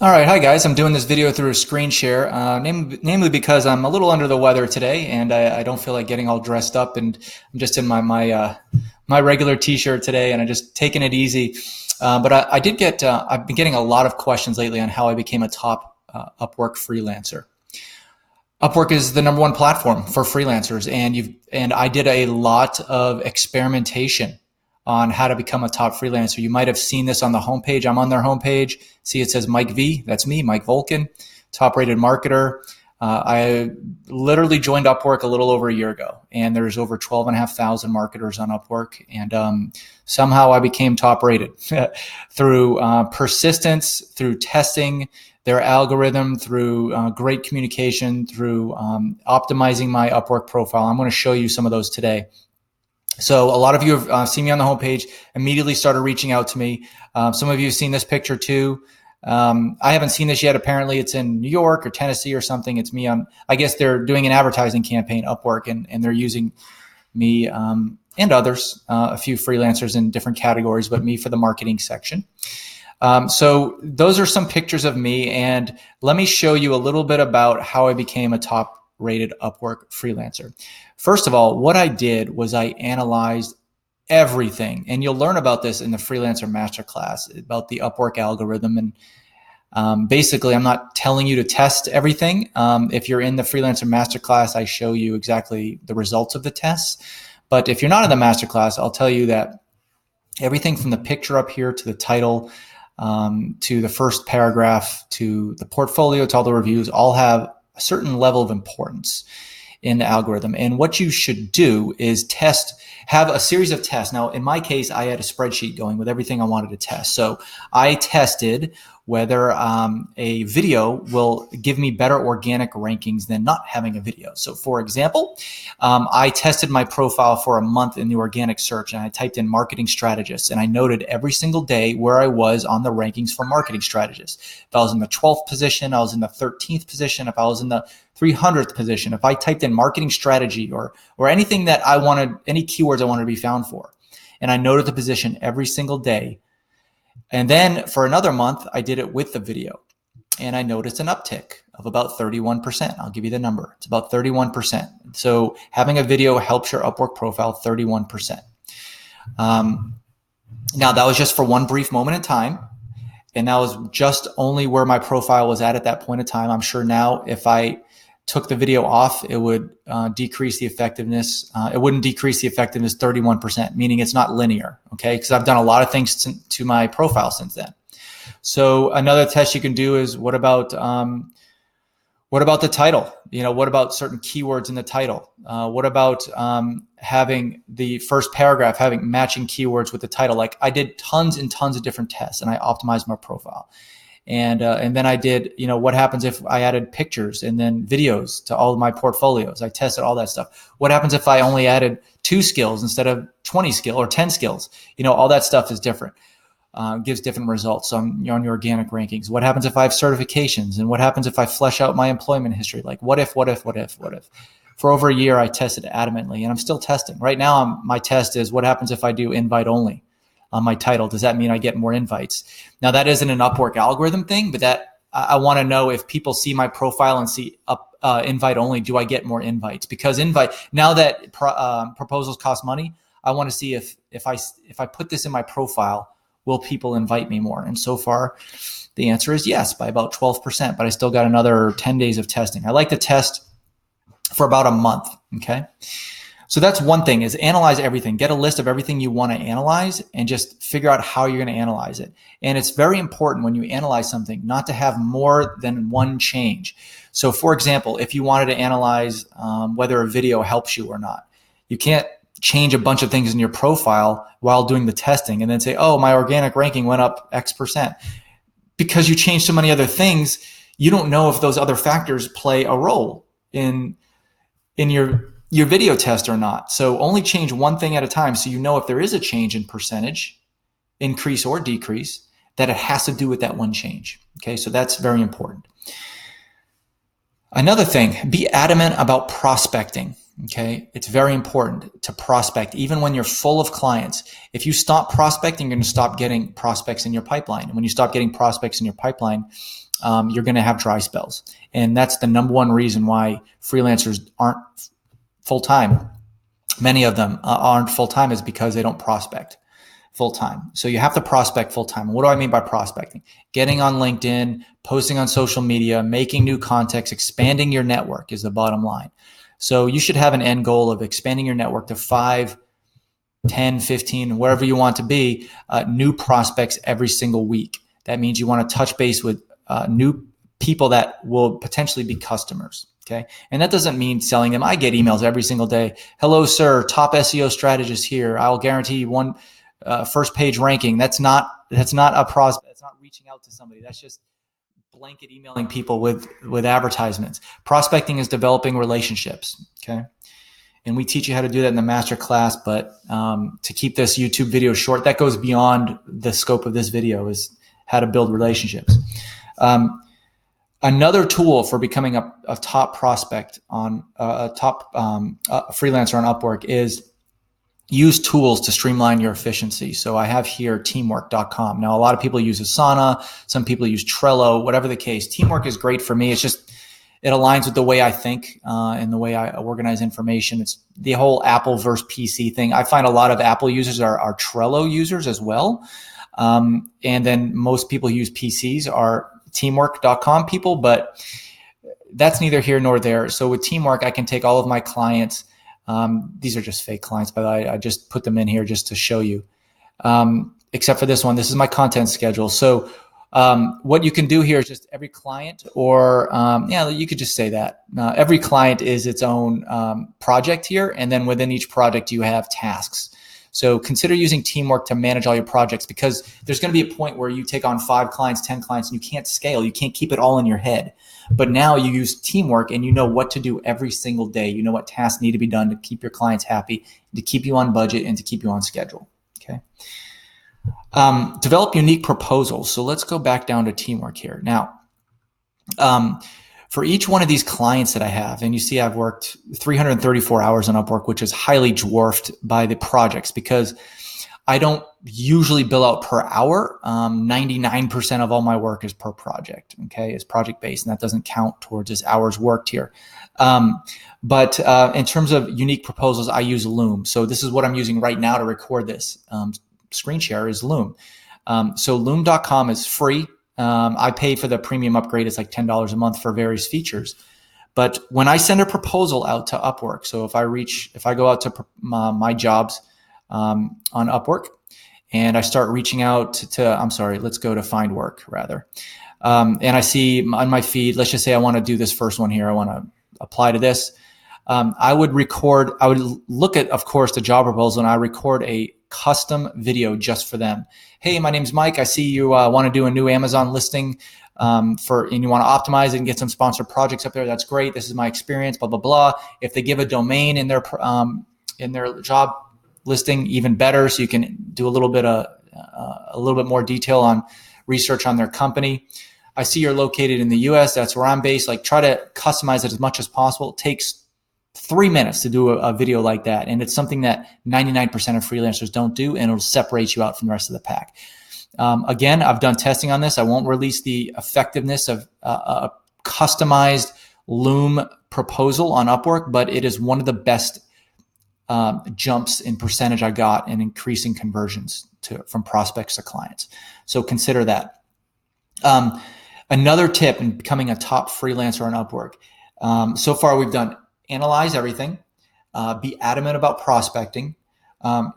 All right, hi guys. I'm doing this video through a screen share, namely because I'm a little under the weather today, and I don't feel like getting all dressed up, and I'm just in my regular T-shirt today, and I'm just taking it easy. But I did get I've been getting a lot of questions lately on how I became a top Upwork freelancer. Upwork is the number one platform for freelancers, and I did a lot of experimentation on how to become a top freelancer. You might have seen this on the homepage. I'm on their homepage. See, it says Mike V. That's me, Mike Volkin, top rated marketer. I literally joined Upwork a little over a year ago, and there's over 12,500 marketers on Upwork. And somehow I became top rated through persistence, through testing their algorithm, through great communication, through optimizing my Upwork profile. I'm going to show you some of those today. So a lot of you have seen me on the homepage, immediately started reaching out to me. Some of you have seen this picture too. I haven't seen this yet. Apparently it's in New York or Tennessee or something. It's me on, I guess they're doing an advertising campaign, Upwork, and they're using me and others, a few freelancers in different categories, but me for the marketing section. So those are some pictures of me, and let me show you a little bit about how I became a top rated Upwork freelancer. First of all, what I did was I analyzed everything, and you'll learn about this in the Freelancer Masterclass about the Upwork algorithm. And basically, I'm not telling you to test everything. If you're in the Freelancer Masterclass, I show you exactly the results of the tests. But if you're not in the Masterclass, I'll tell you that everything from the picture up here to the title, to the first paragraph, to the portfolio, to all the reviews, all have a certain level of importance in the algorithm. And what you should do is have a series of tests. Now, in my case, I had a spreadsheet going with everything I wanted to test. So I tested whether a video will give me better organic rankings than not having a video. So for example, I tested my profile for a month in the organic search, and I typed in marketing strategist, and I noted every single day where I was on the rankings for marketing strategists. If I was in the 12th position, I was in the 13th position. If I was in the 300th position, if I typed in marketing strategy or anything that I wanted, any keywords I wanted to be found for, and I noted the position every single day. And then for another month, I did it with the video, and I noticed an uptick of about 31%. I'll give you the number. It's about 31%. So having a video helps your Upwork profile 31%. Now, that was just for one brief moment in time, and that was just only where my profile was at that point in time. I'm sure now if I took the video off, it would decrease the effectiveness. It wouldn't decrease the effectiveness 31%, meaning it's not linear, okay? Because I've done a lot of things to my profile since then. So another test you can do is what about the title? What about certain keywords in the title? What about having the first paragraph having matching keywords with the title? Like I did tons and tons of different tests, and I optimized my profile. And then I did, what happens if I added pictures and then videos to all of my portfolios? I tested all that stuff. What happens if I only added 2 skills instead of 20 skills or 10 skills? All that stuff is different, gives different results on your organic rankings. What happens if I have certifications? And what happens if I flesh out my employment history? Like what if? For over a year, I tested adamantly, and I'm still testing. Right now, my test is what happens if I do invite only on my title? Does that mean I get more invites? Now, that isn't an Upwork algorithm thing, but that I want to know if people see my profile and see invite only, do I get more invites? Because now that proposals cost money, I want to see if I put this in my profile, will people invite me more? And so far, the answer is yes, by about 12%, but I still got another 10 days of testing. I like to test for about a month, okay? So that's one thing, is analyze everything. Get a list of everything you want to analyze and just figure out how you're going to analyze it. And it's very important when you analyze something not to have more than one change. So for example, if you wanted to analyze whether a video helps you or not, you can't change a bunch of things in your profile while doing the testing and then say, oh, my organic ranking went up X%. Because you changed so many other things, you don't know if those other factors play a role in your video test or not. So only change one thing at a time, so you know if there is a change in percentage, increase or decrease, that it has to do with that one change. Okay, so that's very important. Another thing, be adamant about prospecting. Okay. It's very important to prospect, even when you're full of clients. If you stop prospecting, you're going to stop getting prospects in your pipeline. And when you stop getting prospects in your pipeline, you're going to have dry spells. And that's the number one reason why freelancers aren't full-time. Many of them aren't full-time is because they don't prospect full-time. So you have to prospect full-time. What do I mean by prospecting? Getting on LinkedIn, posting on social media, making new contacts, expanding your network is the bottom line. So you should have an end goal of expanding your network to 5, 10, 15, wherever you want to be, new prospects every single week. That means you want to touch base with new people that will potentially be customers. Okay. And that doesn't mean selling them. I get emails every single day. Hello, sir, top SEO strategist here. I'll guarantee you one first page ranking. That's not a prospect. That's not reaching out to somebody. That's just blanket emailing people with advertisements. Prospecting is developing relationships. Okay. And we teach you how to do that in the master class, but to keep this YouTube video short, that goes beyond the scope of this video, is how to build relationships. Another tool for becoming a top prospect on a top freelancer on Upwork is use tools to streamline your efficiency. So I have here teamwork.com. Now, a lot of people use Asana. Some people use Trello, whatever the case. Teamwork is great for me. It's just, it aligns with the way I think and the way I organize information. It's the whole Apple versus PC thing. I find a lot of Apple users are Trello users as well. And then most people who use PCs are teamwork.com people, but that's neither here nor there. So with Teamwork, I can take all of my clients. These are just fake clients, but I just put them in here just to show you. Except for this one, this is my content schedule. So what you can do here is just every client, or you could just say that. Every client is its own project here. And then within each project, you have tasks. So consider using Teamwork to manage all your projects, because there's going to be a point where you take on 5 clients, 10 clients, and you can't scale. You can't keep it all in your head. But now you use Teamwork and you know what to do every single day. You know what tasks need to be done to keep your clients happy, to keep you on budget, and to keep you on schedule. Okay. Develop unique proposals. So let's go back down to Teamwork here. Now, for each one of these clients that I have, and you see I've worked 334 hours on Upwork, which is highly dwarfed by the projects, because I don't usually bill out per hour. 99% of all my work is per project. Okay, it's project based, and that doesn't count towards as hours worked here. But in terms of unique proposals, I use Loom. So this is what I'm using right now to record this screen share is Loom. So Loom.com is free. I pay for the premium upgrade. It's like $10 a month for various features. But when I send a proposal out to Upwork, so if I go out to my jobs on Upwork, and I start reaching out let's go to find work rather. And I see on my feed, let's just say I want to do this first one here. I want to apply to this. I would look at, of course, the job proposal, and I record a custom video just for them. Hey, my name's Mike. I see you want to do a new Amazon listing and you want to optimize it and get some sponsored projects up there. That's great. This is my experience, blah, blah, blah. If they give a domain in their job listing, even better. So you can do a little bit more detail on research on their company. I see you're located in the US. That's where I'm based. Like, try to customize it as much as possible. It takes 3 minutes to do a video like that. And it's something that 99% of freelancers don't do, and it'll separate you out from the rest of the pack. Again, I've done testing on this. I won't release the effectiveness of a customized Loom proposal on Upwork, but it is one of the best jumps in percentage I got in increasing conversions from prospects to clients. So consider that. Another tip in becoming a top freelancer on Upwork. So far we've done analyze everything, be adamant about prospecting,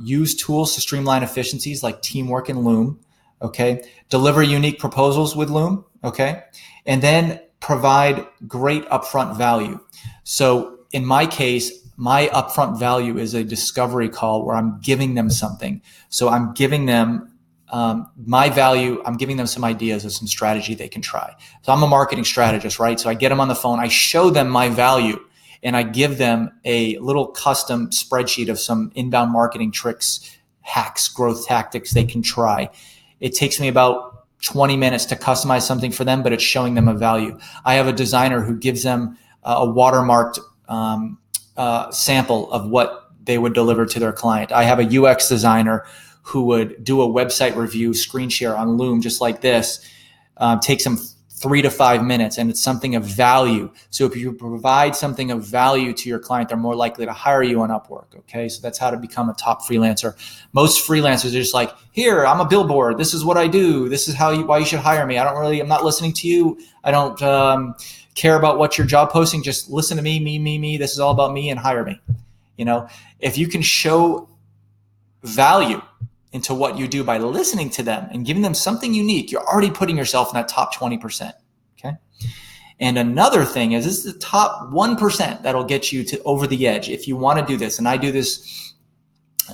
use tools to streamline efficiencies like Teamwork and Loom, okay? Deliver unique proposals with Loom, okay? And then provide great upfront value. So in my case, my upfront value is a discovery call where I'm giving them something. So I'm giving them my value. I'm giving them some ideas of some strategy they can try. So I'm a marketing strategist, right? So I get them on the phone, I show them my value, and I give them a little custom spreadsheet of some inbound marketing tricks, hacks, growth tactics they can try. It takes me about 20 minutes to customize something for them, but it's showing them a value. I have a designer who gives them a watermarked sample of what they would deliver to their client. I have a UX designer who would do a website review screen share on Loom just like this. Takes them 3 to 5 minutes, and it's something of value. So if you provide something of value to your client, they're more likely to hire you on Upwork. Okay, so that's how to become a top freelancer. Most freelancers are just like, here, I'm a billboard. This is what I do. This is why you should hire me. I'm not listening to you. I don't care about what your job posting. Just listen to me. This is all about me, and hire me. If you can show value into what you do by listening to them and giving them something unique, you're already putting yourself in that top 20%. Okay. And another thing is, this is the top 1% that'll get you to over the edge if you want to do this. And I do this,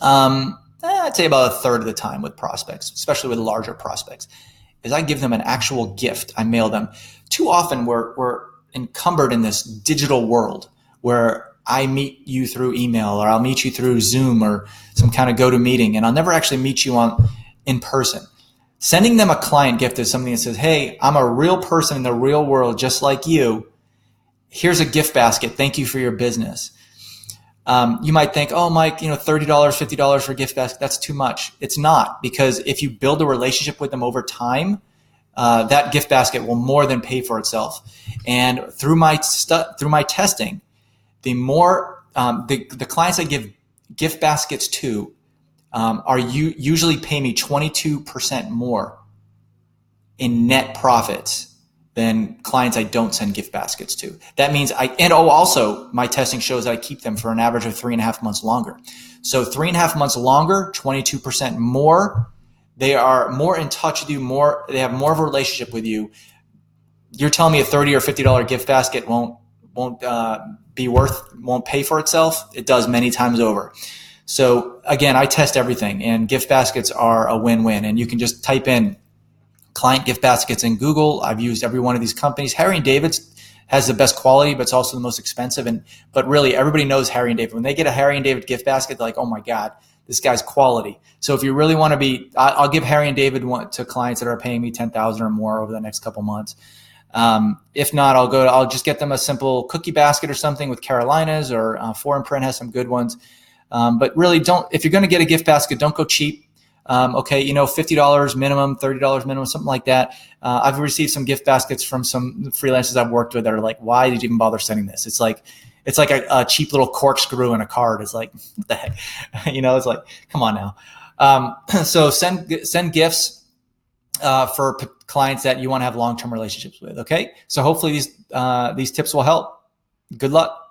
I'd say about a third of the time with prospects, especially with larger prospects, is I give them an actual gift. I mail them. Too often we're encumbered in this digital world where I meet you through email, or I'll meet you through Zoom or some kind of go-to-meeting, and I'll never actually meet you in person. Sending them a client gift is something that says, hey, I'm a real person in the real world just like you. Here's a gift basket. Thank you for your business. You might think, oh, Mike, $30, $50 for a gift basket, that's too much. It's not, because if you build a relationship with them over time, that gift basket will more than pay for itself. And through my testing, the more the clients I give gift baskets to usually pay me 22% more in net profits than clients I don't send gift baskets to. That means also my testing shows that I keep them for an average of 3.5 months longer. So 3.5 months longer, 22% more. They are more in touch with you, they have more of a relationship with you. You're telling me a $30 or $50 gift basket won't pay for itself? It does many times over. So again, I test everything, and gift baskets are a win-win. And you can just type in client gift baskets in Google. I've used every one of these companies. Harry & David's has the best quality, but it's also the most expensive. But really, everybody knows Harry & David. When they get a Harry & David gift basket, they're like, oh my God, this guy's quality. So if you really want to I'll give Harry & David one to clients that are paying me $10,000 or more over the next couple months. If not, I'll just get them a simple cookie basket or something with Carolinas, or Foreign Print has some good ones. But really if you're going to get a gift basket, don't go cheap. $50 minimum, $30 minimum, something like that. I've received some gift baskets from some freelancers I've worked with that are like, why did you even bother sending this? It's like a cheap little corkscrew in a card. It's like, what the heck? It's like, come on now. So send gifts for clients that you want to have long-term relationships with. Okay. So hopefully these tips will help. Good luck.